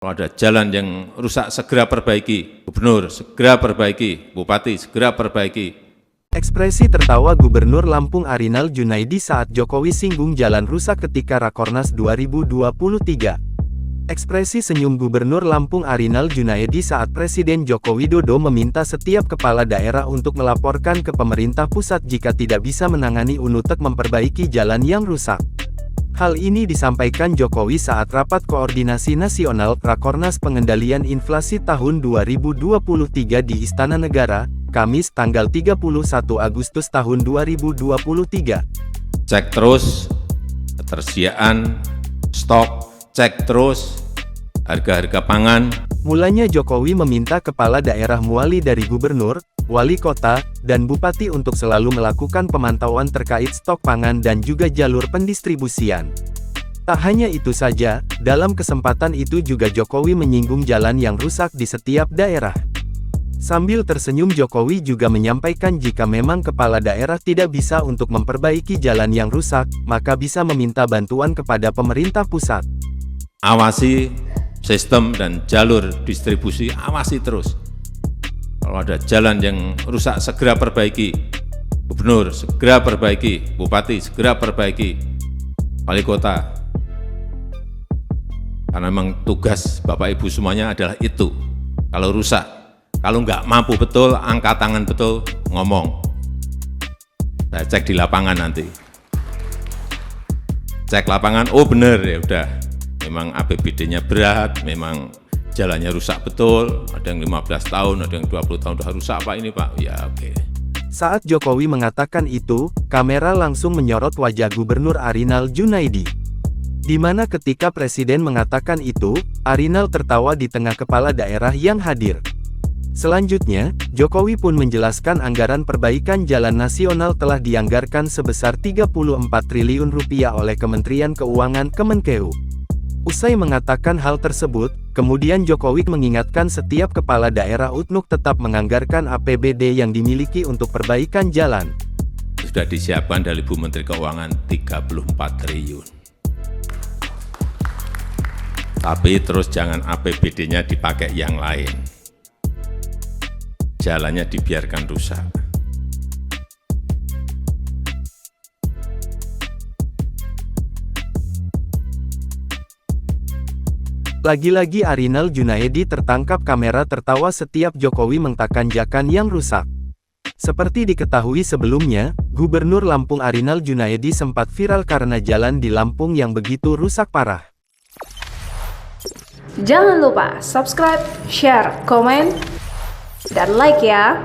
Kalau ada jalan yang rusak, segera perbaiki. Gubernur, segera perbaiki. Bupati, segera perbaiki. Ekspresi tertawa Gubernur Lampung Arinal Junaidi saat Jokowi singgung jalan rusak ketika Rakornas 2023. Ekspresi senyum Gubernur Lampung Arinal Junaidi saat Presiden Joko Widodo meminta setiap kepala daerah untuk melaporkan ke pemerintah pusat jika tidak bisa menangani unutek memperbaiki jalan yang rusak. Hal ini disampaikan Jokowi saat Rapat Koordinasi Nasional Rakornas Pengendalian Inflasi tahun 2023 di Istana Negara, Kamis tanggal 31 Agustus tahun 2023. Cek terus ketersediaan stok, cek terus harga-harga pangan. Mulanya Jokowi meminta kepala daerah muali dari gubernur, wali kota, dan bupati untuk selalu melakukan pemantauan terkait stok pangan dan juga jalur pendistribusian. Tak hanya itu saja, dalam kesempatan itu juga Jokowi menyinggung jalan yang rusak di setiap daerah. Sambil tersenyum Jokowi juga menyampaikan jika memang kepala daerah tidak bisa untuk memperbaiki jalan yang rusak, maka bisa meminta bantuan kepada pemerintah pusat. Awasi sistem dan jalur distribusi, awasi terus. Kalau ada jalan yang rusak, segera perbaiki. Gubernur, segera perbaiki. Bupati, segera perbaiki. Wali kota. Karena memang tugas Bapak Ibu semuanya adalah itu. Kalau rusak, kalau nggak mampu betul, angkat tangan betul, ngomong. Saya cek di lapangan nanti. Cek lapangan, oh bener ya udah. Memang APBD-nya berat, memang jalannya rusak betul, ada yang 15 tahun, ada yang 20 tahun udah rusak Pak ini Pak, ya oke. Saat Jokowi mengatakan itu, kamera langsung menyorot wajah Gubernur Arinal Junaidi. Di mana ketika Presiden mengatakan itu, Arinal tertawa di tengah kepala daerah yang hadir. Selanjutnya, Jokowi pun menjelaskan anggaran perbaikan jalan nasional telah dianggarkan sebesar 34 triliun rupiah oleh Kementerian Keuangan Kemenkeu. Usai mengatakan hal tersebut, kemudian Jokowi mengingatkan setiap kepala daerah untuk tetap menganggarkan APBD yang dimiliki untuk perbaikan jalan. Sudah disiapkan dari Bu Menteri Keuangan 34 triliun. Tapi terus jangan APBD-nya dipakai yang lain. Jalannya dibiarkan rusak. Lagi-lagi Arinal Junaidi tertangkap kamera tertawa setiap Jokowi mengtanjakan yang rusak. Seperti diketahui sebelumnya, Gubernur Lampung Arinal Junaidi sempat viral karena jalan di Lampung yang begitu rusak parah. Jangan lupa subscribe, share, komen, dan like ya!